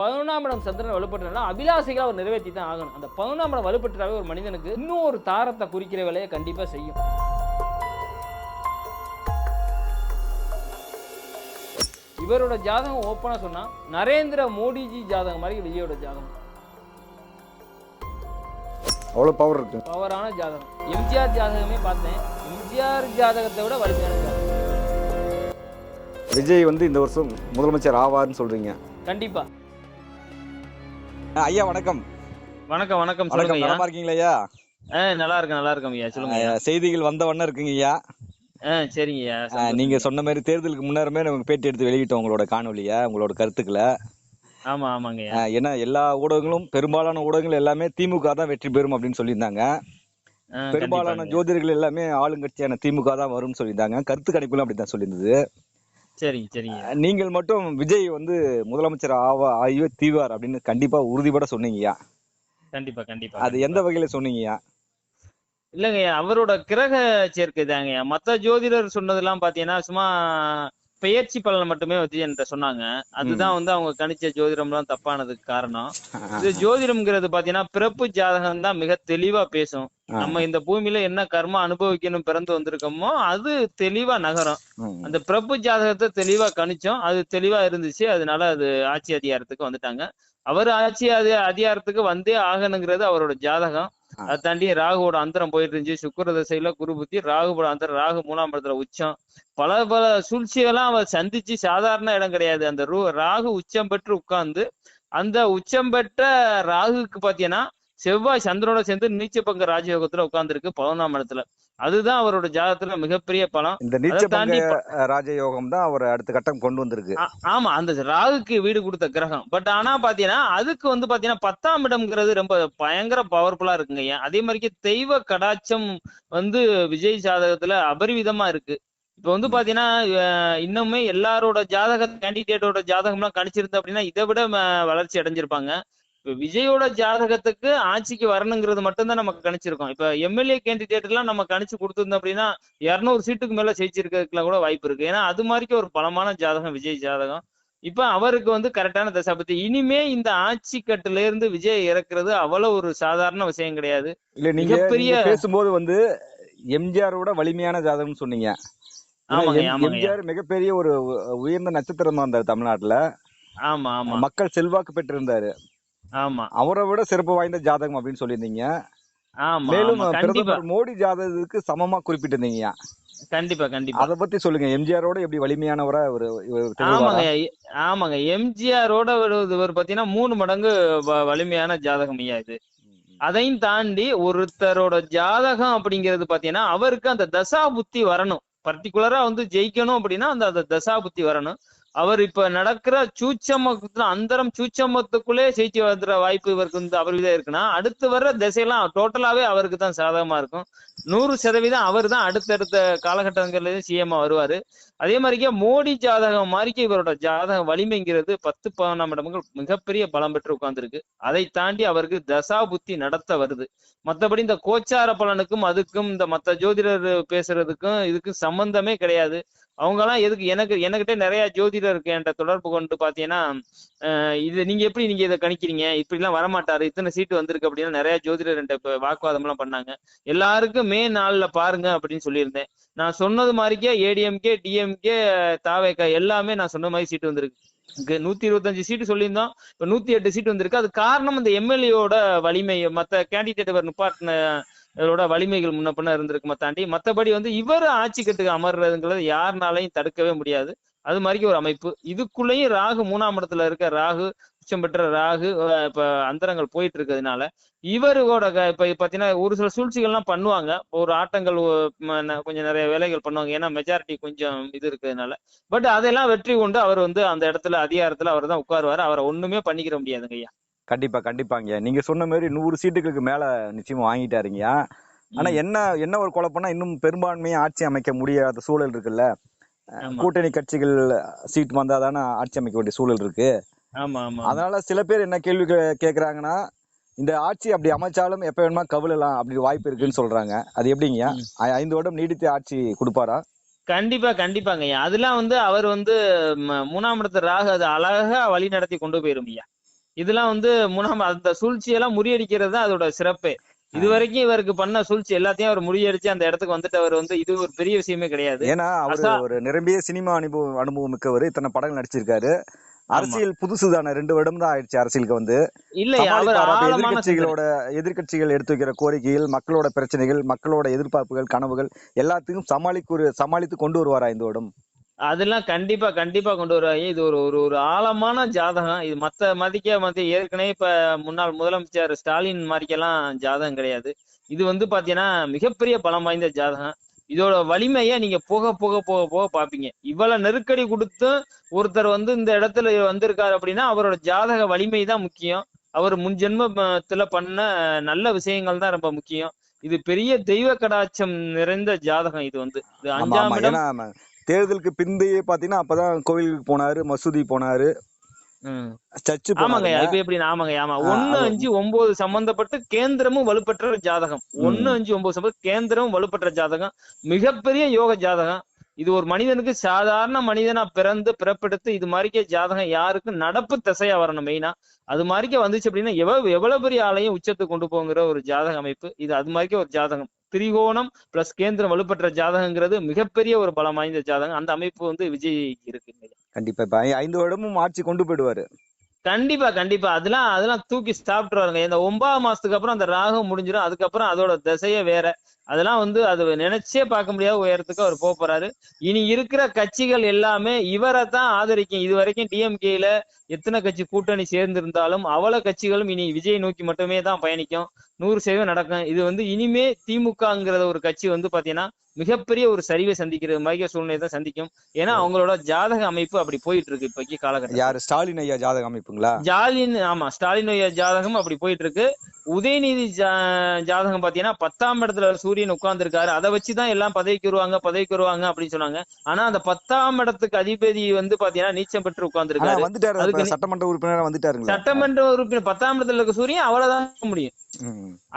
11ஆம் இடம் சந்திரன் வலுப்பட்டுனா அபிலாசைகளை அவர் நிறைவேற்றி தான் ஆகணும். அந்த 11ஆம் இடம் வலுப்பட்டாவே ஒரு மனிதனுக்கு இன்னும் ஒரு தாரத்தை குறிக்கிற வேலையை கண்டிப்பா செய்யும். இவரோட ஜாதகம் ஓப்பனா சொன்னா நரேந்திர மோடிஜி ஜாதகம் மாதிரி விஜயோட ஜாதகம். அவ்வளோ பவர் இருக்கு, பவரான ஜாதகம். எம்ஜிஆர் ஜாதகமே பார்த்தேன், எம்ஜிஆர் ஜாதகத்தை விட வலிமையான ஜாதகம். விஜய் இந்த வருஷம் முதலமைச்சர் ஆவார்னு சொல்றீங்க? கண்டிப்பா. ஐயா வணக்கம். வணக்கம் வணக்கம். சொல்லுங்க ஐயா. நல்லா இருக்கீங்களா ஐயா? நல்லா இருக்கேன் ஐயா. சொல்லுங்க. செய்திகள் வந்த வண்ணம் இருக்குங்க ஐயா. சரிங்க ஐயா. நீங்க சொன்ன மாதிரி தேர்தலுக்கு முன்னரமே நமக்கு பேட்டி எடுத்து வெளியிட்டோம் உங்களோட காணொலியை, உங்களோட கருத்துக்களை. ஆமாங்க. ஏன்னா எல்லா ஊடகங்களும், பெரும்பாலான ஊடகங்கள் எல்லாமே திமுக தான் வெற்றி பெறும் அப்படின்னு சொல்லியிருந்தாங்க. பெரும்பாலான ஜோதிடர்கள் எல்லாமே ஆளுங்கட்சியான திமுக தான் வரும்னு சொல்லியிருந்தாங்க. கருத்து கணிப்புலாம் அப்படித்தான் சொல்லியிருந்தது. சரிங்க. நீங்கள் மட்டும் விஜய் முதலமைச்சர் ஆகியே தீவார் அப்படின்னு கண்டிப்பா உறுதிபட சொன்னீங்கய்யா. கண்டிப்பா. அது எந்த வகையில சொன்னீங்கய்யா? இல்லங்கய்யா, அவரோட கிரக சேர்க்கை தாங்கய்யா. மத்த ஜோதிடர் சொன்னதெல்லாம் பாத்தீங்கன்னா சும்மா பெயர்ச்சி பலன் மட்டுமே வச்சு என்கிட்ட சொன்னாங்க. அதுதான் அவங்க கணிச்ச ஜோதிடம் எல்லாம் தப்பானதுக்கு காரணம். இது ஜோதிடம்ங்கிறது பாத்தீங்கன்னா பிறப்பு ஜாதகம் தான் மிக தெளிவா பேசும். நம்ம இந்த பூமியில என்ன கர்மா அனுபவிக்கணும் பிறந்து வந்திருக்கோமோ அது தெளிவா நகரும். அந்த பிறப்பு ஜாதகத்தை தெளிவா கணிச்சோம், அது தெளிவா இருந்துச்சு. அதனால அது ஆட்சி அதிகாரத்துக்கு வந்துட்டாங்க. அவர் ஆட்சி அதிகாரத்துக்கு வந்தே ஆகணுங்கிறது அவரோட ஜாதகம். அதை தாண்டி ராகுவோட அந்தரம் போயிட்டு இருந்துச்சு. சுக்கிர திசையில குரு புத்தி, ராகுவோட அந்தரம், ராகு 3ஆம் இடத்துல உச்சம். பல சூழ்ச்சியெல்லாம் அவர் சந்திச்சு சாதாரண இடம் கிடையாது. அந்த ராகு உச்சம் பெற்று உட்கார்ந்து அந்த உச்சம் பெற்ற ராகுக்கு பாத்தீங்கன்னா செவ்வாய் சந்திரனோட சேர்ந்து நீச்ச பங்க ராஜயோகத்துல உட்கார்ந்துருக்கு 11ஆம் இடத்துல. அதுதான் அவரோட ஜாதகத்துல மிகப்பெரிய பலம். இந்த நீச்ச பங்க ராஜயோகம் தான் அவர் அடுத்த கட்டம் கொண்டு வந்திருக்கு. ஆமா, அந்த ராகுக்கு வீடு கொடுத்த கிரகம். பட் ஆனா பாத்தீங்கன்னா அதுக்கு பாத்தீங்கன்னா 10ஆம் இடம்ங்கிறது ரொம்ப பயங்கர பவர்ஃபுல்லா இருக்குங்க. அதே மாதிரிக்கு தெய்வ கடாட்சம் விஜய் ஜாதகத்துல அபரிவிதமா இருக்கு. இப்ப பாத்தீங்கன்னா இன்னுமே எல்லாரோட கேண்டிடேட்டோட ஜாதகம்லாம் கணிச்சிருந்த அப்படின்னா இதை விட வளர்ச்சி அடைஞ்சிருப்பாங்க. இப்ப விஜயோட ஜாதகத்துக்கு ஆட்சிக்கு வரணுங்கிறது மட்டும்தான் நம்ம கணிச்சிருக்கோம். இப்ப எம்எல்ஏ கேண்டிடேட் எல்லாம் நம்ம கணிச்சு கொடுத்துருந்தோம் அப்படின்னா 200 சீட்டுக்கு மேல ஜெயிச்சிருக்கிறதுக்குலாம் கூட வாய்ப்பு இருக்கு. ஏன்னா அது மாதிரிக்கு ஒரு பலமான ஜாதகம் விஜய் ஜாதகம். இப்ப அவருக்கு கரெக்டான தசாபத்தி. இனிமே இந்த ஆட்சி கட்டுல இருந்து விஜய் இறக்குறது அவ்வளவு ஒரு சாதாரண விஷயம் கிடையாது. இல்ல, நீங்க பேசும்போது எம்ஜிஆரோட வலிமையான ஜாதகம் சொன்னீங்க. எம்ஜிஆர் மிகப்பெரிய ஒரு உயர்ந்த நட்சத்திரம் வந்தார் தமிழ்நாட்டுல. ஆமா, மக்கள் செல்வாக்கு பெற்றிருந்தாரு. ஆமா, அவரை விட சிறப்பு வாய்ந்த ஜாதகம் அப்படின்னு சொல்லியிருந்தீங்க. மேலும் பிரதமர் மோடி ஜாதகத்துக்கு சமமா குறிப்பிட்டிருந்தீங்க. கண்டிப்பா. அத பத்தி சொல்லுங்க. எம்ஜிஆரோட எப்படி வலிமையானவரா ஒரு? ஆமாங்க. எம்ஜிஆரோட ஒரு பாத்தீங்கன்னா 3 மடங்கு வலிமையான ஜாதகம் ஐயா இது. அதையும் தாண்டி ஒருத்தரோட ஜாதகம் அப்படிங்கிறது பாத்தீங்கன்னா அவருக்கு அந்த தசா புத்தி வரணும். பர்டிகுலரா ஜெயிக்கணும் அப்படின்னா அந்த தசா புத்தி வரணும். அவர் இப்ப நடக்கிற அந்தரம் சூட்சமத்துக்குள்ளே ஜெயிச்சு வந்துற வாய்ப்பு இவருக்கு அவர்தான் இருக்குன்னா அடுத்து வர்ற திசையெல்லாம் டோட்டலாவே அவருக்கு தான் சாதகமா இருக்கும். 100% அவர் தான் அடுத்தடுத்த காலகட்டங்கள்ல சிஎம் வருவாரு. அதே மாதிரிக்கே மோடி ஜாதகம் மாதிரிக்கு இவரோட ஜாதகம் வலிமைங்கிறது 10-11ஆம் இடங்கள் மிகப்பெரிய பலம் பெற்று உட்கார்ந்துருக்கு. அதை தாண்டி அவருக்கு தசா புத்தி நடத்த வருது. மற்றபடி இந்த கோச்சார பலனுக்கும் அதுக்கும் இந்த மற்ற ஜோதிடர் பேசுறதுக்கும் இதுக்கு சம்பந்தமே கிடையாது. அவங்கெல்லாம் எதுக்கு எனக்கிட்ட நிறைய ஜோதிடர் இருக்கு என்கிட்ட தொடர்பு கொண்டு பாத்தீங்கன்னா இது நீங்க இதை கணிக்கிறீங்க, இப்படி எல்லாம் வரமாட்டாரு, இத்தனை சீட்டு வந்திருக்கு அப்படின்னா நிறைய ஜோதிடர் என்கிட்ட வாக்குவாதம் எல்லாம் பண்ணாங்க. எல்லாருக்கும் மே 4ல பாருங்க அப்படின்னு சொல்லியிருந்தேன். நான் சொன்னது மாதிரிக்கே ஏடிஎம்கே, டிஎம்கே, தாவேகா எல்லாமே நான் சொன்ன மாதிரி சீட்டு வந்திருக்கு. 125 சீட்டு சொல்லியிருந்தோம், இப்ப 108 சீட்டு வந்திருக்கு. அது காரணம் இந்த எம்எல்ஏயோட வலிமை, மத்த கேண்டிடேட் நிப்பாட்டினோட வலிமைகள் முன்ன பின்ன இருந்திருக்குமா தாண்டி மத்தபடி இவர் ஆட்சி கட்டுக்கு அமர்றதுங்கிறது யாருனாலையும் தடுக்கவே முடியாது. அது மாதிரி ஒரு அமைப்பு. இதுக்குள்ளேயும் ராகு 3ஆம் இடத்துல இருக்க ராகு, உச்சம் பெற்ற ராகு இப்ப அந்தரங்கள் போயிட்டு இருக்கிறதுனால இவரோட இப்ப பாத்தீங்கன்னா ஒரு சில சூழ்ச்சிகள்லாம் பண்ணுவாங்க. ஒரு ஆட்டங்கள் கொஞ்சம் நிறைய வேலைகள் பண்ணுவாங்க. ஏன்னா மெஜாரிட்டி கொஞ்சம் இது இருக்கிறதுனால. பட் அதெல்லாம் வெற்றி கொண்டு அவர் அந்த இடத்துல அதிகாரத்துல அவர் தான் உட்காருவாரு. அவரை ஒண்ணுமே பண்ணிக்கிற முடியாதுங்க ஐயா. கண்டிப்பாங்க. நீங்க சொன்ன மாதிரி 100 சீட்டுகளுக்கு மேல நிச்சயமா வாங்கிட்டாருங்க. ஆனா என்ன ஒரு குழப்பம்னா இன்னும் பெரும்பான்மையை ஆட்சி அமைக்க முடியாத சூழல் இருக்குல்ல. கூட்டணி கட்சிகள் சீட் வந்தாதானே ஆட்சி அமைக்க வேண்டிய சூழல் இருக்கு. அதனால சில பேர் என்ன கேள்வி கேக்குறாங்கன்னா, இந்த ஆட்சி அப்படி அமைச்சாலும் எப்ப வேணுமா கவிழலாம் அப்படி வாய்ப்பு இருக்குன்னு சொல்றாங்க. அது எப்படிங்க? 5 வருடம் நீடித்து ஆட்சி கொடுப்பாரா? கண்டிப்பாங்க ஐயா. அதெல்லாம் அவர் 3ஆம் இடத்து ராகு அது அழகா வழி நடத்தி கொண்டு போயிரும் ஐயா. இதெல்லாம் வந்து அந்த சூழ்ச்சியெல்லாம் முறியடிக்கிறது தான் அதோட சிறப்பே. இதுவரைக்கும் இவருக்கு பண்ண சூழ்ச்சி எல்லாத்தையும் அவர் முறியடிச்சு அந்த இடத்துக்கு வந்துட்டு அவர் வந்து இது ஒரு பெரிய விஷயமே கிடையாது. ஏன்னா அவரு ஒரு நிரம்பிய சினிமா அனுபவம் மிக்கவர், இத்தனை படங்கள் நடிச்சிருக்காரு. அரசியல் புதுசுதானே, 2 வருடம் தான் ஆயிடுச்சு அரசியலுக்கு வந்து. இல்ல அவர் எதிர்கட்சிகள் எடுத்து வைக்கிற கோரிக்கைகள், மக்களோட பிரச்சனைகள், மக்களோட எதிர்பார்ப்புகள், கனவுகள் எல்லாத்தையும் சமாளித்து கொண்டு வருவாரா இந்த வருடம்? அதெல்லாம் கண்டிப்பா கண்டிப்பா கொண்டு வருவாங்க. இது ஒரு ஒரு ஒரு ஆழமான ஜாதகம். இது மத்த ஏற்கனவே இப்ப முன்னாள் முதலமைச்சர் ஸ்டாலின் மாதிரிக்கெல்லாம் ஜாதகம் கிடையாது. இது வந்து பாத்தீங்கன்னா மிகப்பெரிய பலம் வாய்ந்த ஜாதகம். இதோட வலிமைய நீங்க போக போக போக போக பாப்பீங்க. இவ்வளவு நெருக்கடி கொடுத்து ஒருத்தர் வந்து இந்த இடத்துல வந்திருக்காரு அப்படின்னா அவரோட ஜாதக வலிமை தான் முக்கியம். அவர் முன்ஜென்மத்துல பண்ண நல்ல விஷயங்கள் தான் ரொம்ப முக்கியம். இது பெரிய தெய்வ கடாட்சம் நிறைந்த ஜாதகம். இது வந்து 5ஆம் இடம். தேர்தலுக்கு பிந்தையே பாத்தீங்கன்னா அப்பதான் கோவிலுக்கு போனாரு, மசூதி போனாரு, சர்ச்சு போனாரு. ஆமாங்க. இப்ப எப்படி? ஆமாங்க. 1, 5, 9 சம்பந்தப்பட்டு கேந்திரமும் வலுப்பெற்ற ஜாதகம். 1, 5, 9 சம்பந்தம் கேந்திரமும் வலுப்பெற்ற ஜாதகம். மிகப்பெரிய யோக ஜாதகம். இது ஒரு மனிதனுக்கு சாதாரண மனிதனா பிறப்பெடுத்து இது மாதிரிக்கே ஜாதகம் யாருக்கும் நடப்பு திசையா வரணும் மெயினா. அது மாதிரிக்கே வந்துச்சு அப்படின்னா எவ்வளவு பெரிய ஆளையும் உச்சத்துக்கு கொண்டு போங்கிற ஒரு ஜாதக அமைப்பு இது. அது மாதிரிக்கே ஒரு ஜாதகம். திரிகோணம் பிளஸ் கேந்திரம் வலுப்பெற்ற ஜாதகங்கிறது மிகப்பெரிய ஒரு பலம் வாய்ந்த ஜாதகம். அந்த அமைப்பு வந்து விஜய் இருக்கு. கண்டிப்பா இப்ப 5 வருடமும் ஆட்சி கொண்டு போயிடுவாரு. கண்டிப்பா அதெல்லாம் தூக்கி சாப்பிட்டுருவாருங்க. இந்த 9ஆம் மாசத்துக்கு அப்புறம் அந்த ராகம் முடிஞ்சிடும். அதுக்கப்புறம் அதோட திசையே வேற. அதெல்லாம் வந்து அது நினைச்சே பார்க்க முடியாத உயரத்துக்கு அவர் போறாரு. இனி இருக்கிற கட்சிகள் எல்லாமே இவரை தான் ஆதரிக்கும். இது வரைக்கும் டிஎம்கேல எத்தனை கட்சி கூட்டணி சேர்ந்திருந்தாலும் அவ்வளவு கட்சிகளும் இனி விஜய் நோக்கி மட்டுமே தான் பயணிக்கும். 100% நடக்கும். இது வந்து இனிமே திமுகங்கிற ஒரு கட்சி வந்து பாத்தீங்கன்னா மிகப்பெரிய ஒரு சரிவை சந்திக்கிற மாதிரி சூழ்நிலை தான் சந்திக்கும். ஏன்னா அவங்களோட ஜாதக அமைப்பு அப்படி போயிட்டு இருக்கு இப்போக்கி காலகட்டம். யாரு? ஸ்டாலின் ஐயா ஜாதக அமைப்புங்களா? ஆமா, ஸ்டாலின் ஐயா ஜாதகம் அப்படி போயிட்டு இருக்கு. உதயநிதி ஜாதகம் பாத்தீங்கன்னா 10ஆம் இடத்துல சூரியன் உட்கார்ந்து இருக்காரு. அதை வச்சுதான் எல்லாம் பதவிக்கு வருவாங்க அப்படின்னு சொன்னாங்க. ஆனா அந்த 10ஆம் இடத்துக்கு அதிபதி வந்து பாத்தீங்கன்னா நீச்சம் பெற்று உட்கார்ந்து இருக்காரு. சட்டமன்ற உறுப்பினரா வந்துட்டாரு. சட்டமன்ற உறுப்பினர் 10ஆம் இடத்துல இருக்க சூரியன் அவ்வளவுதான் முடியும்.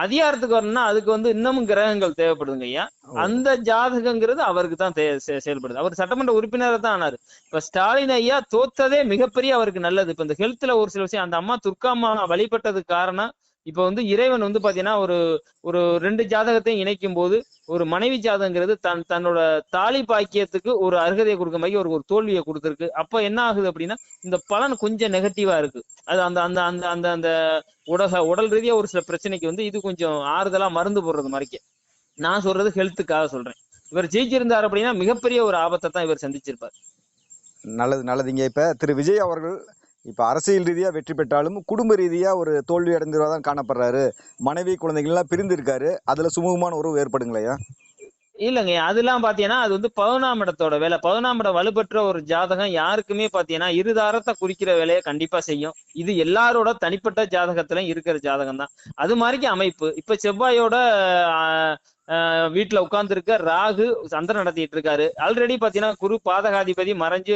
அதிகாரத்துக்கு வரணும்னா அதுக்கு வந்து இன்னமும் கிரகங்கள் தேவைப்படுதுங்க ஐயா. அந்த ஜாதகங்கிறது அவருக்கு தான் செயல்படுது. அவர் சட்டமன்ற உறுப்பினரை தான் ஆனாரு. இப்ப ஸ்டாலின் ஐயா தோத்ததே மிகப்பெரிய அவருக்கு நல்லது. இப்ப இந்த ஹெல்த்ல ஒரு சில விஷயம் அந்த அம்மா துர்காம்மா வழிபட்டதுக்கு காரணம் இப்ப வந்து இறைவன் வந்து பாத்தீங்கன்னா ஒரு 2 ஜாதகத்தையும் இணைக்கும் போது ஒரு மனைவி ஜாதகங்கிறது தன்னோட தாலி பாக்கியத்துக்கு ஒரு அருகதையை கொடுக்க மாதிரி ஒரு தோல்வியை கொடுத்துருக்கு. அப்ப என்ன ஆகுது அப்படின்னா இந்த பலன் கொஞ்சம் நெகட்டிவா இருக்கு. அது அந்த அந்த அந்த அந்த அந்த உடல் ரீதியா ஒரு சில பிரச்சனைக்கு வந்து இது கொஞ்சம் ஆறுதலா மருந்து போடுறது மாதிரிக்கு. நான் சொல்றது ஹெல்த்துக்காக சொல்றேன். இவர் ஜெயிச்சிருந்தார் அப்படின்னா மிகப்பெரிய ஒரு ஆபத்தை தான் இவர் சந்திச்சிருப்பார். நல்லதுங்க. இப்ப திரு விஜய் அவர்கள் இப்ப அரசியல் ரீதியா வெற்றி பெற்றாலும் குடும்ப ரீதியா ஒரு தோல்வி அடைந்ததான் காணப்படுறாரு. மனைவி குழந்தைகள் எல்லாம் பிரிந்து இருக்காரு. அதுல சுமூகமான உறவு ஏற்படுங்களையா? இல்லங்க, அதெல்லாம் பாத்தீங்கன்னா அது வந்து 11ஆம் இடத்தோட வேலை. 11ஆம் இடம் வலுப்பெற்ற ஒரு ஜாதகம் யாருக்குமே பாத்தீங்கன்னா இருதாரத்தை குறிக்கிற வேலையை கண்டிப்பா செய்யும். இது எல்லாரோட தனிப்பட்ட ஜாதகத்திலும் இருக்கிற ஜாதகம் தான். அது மாதிரிக்கு அமைப்பு. இப்ப செவ்வாயோட வீட்டுல உட்கார்ந்து இருக்க ராகு சந்திரன் நடத்திட்டு இருக்காரு. ஆல்ரெடி பாத்தீங்கன்னா குரு பாதகாதிபதி மறைஞ்சு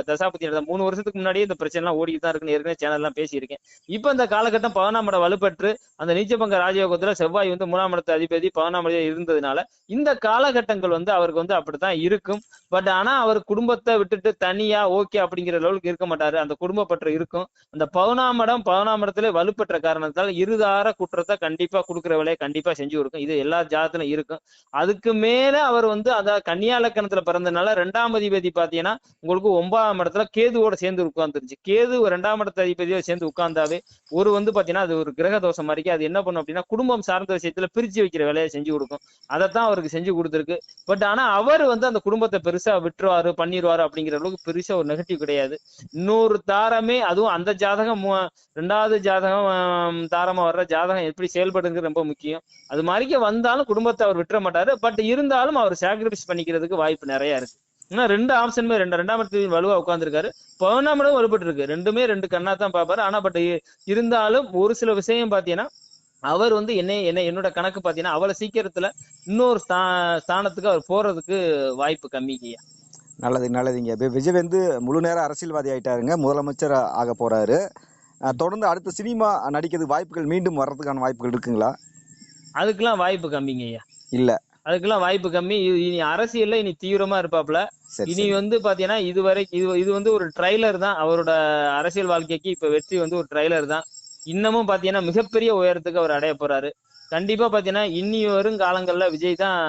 தசாபதி 3 வருஷத்துக்கு முன்னாடியே இந்த பிரச்சனை எல்லாம் ஓடிட்டு தான் இருக்குன்னு ஏற்கனவே சேனல் எல்லாம் பேசியிருக்கேன். இப்ப இந்த காலகட்டம் 11ஆம் இடம் வலுப்பெற்று அந்த நீச்சபங்க ராஜயோகத்துல செவ்வாய் வந்து 3ஆம் இடத்து அதிபதி 11ஆம் இடம் இருந்ததுனால இந்த காலகட்டங்கள் வந்து அவருக்கு வந்து அப்படித்தான் இருக்கும். பட் ஆனா அவர் குடும்பத்தை விட்டுட்டு தனியா ஓகே அப்படிங்கிற லெவலுக்கு இருக்க மாட்டாரு. அந்த குடும்ப பற்று இருக்கும். அந்த 11ஆம் இடத்துல வலுப்பெற்ற காரணத்தால் இருதார குற்றத்தை கண்டிப்பா கொடுக்குற வேலையை கண்டிப்பா செஞ்சு கொடுக்கும். இது எல்லா ஜாதத்திலும் இருக்கும். அதுக்கு மேல அவர் வந்து அதாவது கன்னியா லக்கணத்துல பிறந்ததுனால 2ஆம் அதிபதி பாத்தீங்கன்னா உங்களுக்கு 9ஆம் இடத்துல கேதுவோட சேர்ந்து உட்கார்ந்துருச்சு. கேது 2ஆம் இடத்து அதிபதியோட சேர்ந்து உட்கார்ந்தாவே ஒரு வந்து பாத்தீங்கன்னா அது ஒரு கிரக தோஷம் மாதிரி. அது என்ன பண்ணும் அப்படின்னா குடும்பம் சார்ந்த விஷயத்துல பிரிச்சு வைக்கிற வேலையை செஞ்சு கொடுக்கும். அதைத்தான் அவருக்கு செஞ்சு கொடுத்துருக்கு. பட் ஆனா அவர் வந்து அந்த குடும்பத்தை பெருசா விட்டுருவாரு பண்ணிடுவாரு அப்படிங்கிற அளவுக்கு பெருசா ஒரு நெகட்டிவ் கிடையாது. இன்னொரு தாரமே அதுவும் அந்த ஜாதகம் 2வது ஜாதகம் தாரமா வர்ற ஜாதகம் எப்படி செயல்படுங்கிறது ரொம்ப முக்கியம். அது மாதிரிக்கு வந்தாலும் குடும்பத்தை அவர் விட்டுற மாட்டாரு. பட் இருந்தாலும் அவர் சாக்ரிஃபைஸ் பண்ணிக்கிறதுக்கு வாய்ப்பு நிறைய இருக்கு. ஏன்னா 2 ஆப்ஷனுமே 2ஆம் இடத்துல வலுவா உட்கார்ந்துருக்காரு. 11ஆம் இடம் வலுப்பட்டு இருக்கு. ரெண்டுமே 2 கண்ணா தான் பாப்பாரு. ஆனா பட் இருந்தாலும் ஒரு சில விஷயம் பாத்தீங்கன்னா அவர் வந்து என்னோட கணக்கு பாத்தீங்கன்னா அவ்வளவு சீக்கிரத்துல இன்னொரு ஸ்தானத்துக்கு அவர் போறதுக்கு வாய்ப்பு கம்மிங்கய்யா. நல்லதுங்க. விஜய் வந்து முழு நேர அரசியல்வாதி ஆயிட்டாருங்க. முதலமைச்சர் ஆக போறாரு. தொடர்ந்து அடுத்த சினிமா நடிக்கிறதுக்கு வாய்ப்புகள் மீண்டும் வர்றதுக்கான வாய்ப்புகள் இருக்குங்களா? அதுக்கெல்லாம் வாய்ப்பு கம்மிங்க ஐயா. இல்ல அதுக்கெல்லாம் வாய்ப்பு கம்மி. இனி அரசியல்ல இனி தீவிரமா இருப்பாப்ல. சரி இனி சரி. வந்து பாத்தீங்கன்னா இது வந்து ஒரு ட்ரைலர் தான் அவரோட அரசியல் வாழ்க்கைக்கு. இப்ப வெற்றி வந்து ஒரு ட்ரைலர் தான். இன்னமும் பாத்தீங்கன்னா மிகப்பெரிய உயரத்துக்கு அவர் அடைய போறாரு. கண்டிப்பா பாத்தீங்கன்னா இனி வரும் காலங்கள்ல விஜய் தான்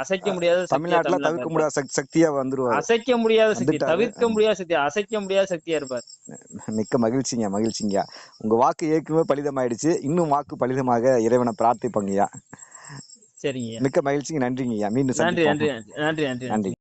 அசைக்க முடியாத சக்தியா தமிழ்நாட்டுல தமிழ்நாட்டுல தவிர்க்க இருப்பார். முடியாத சக்தியா வந்துருவாரு. அசைக்க முடியாத சக்தி, வந்துட்டாரு. தவிர்க்க முடியாத சக்தி, அசைக்க முடியாத சக்தியா இருப்பார். மிக்க மகிழ்ச்சிங்க, மகிழ்ச்சிங்க. உங்க வாக்கு ஏற்கனவே பலிதமாயிடுச்சு. இன்னும் வாக்கு பலிதமாக இறைவனை பிரார்த்திப்பங்கய்யா. சரிங்க. மிக்க மகிழ்ச்சிங்க. நன்றிங்கய்யா. மீண்டும் நன்றி சந்திப்போம். நன்றி நன்றி நன்றி நன்றி. நன்றி.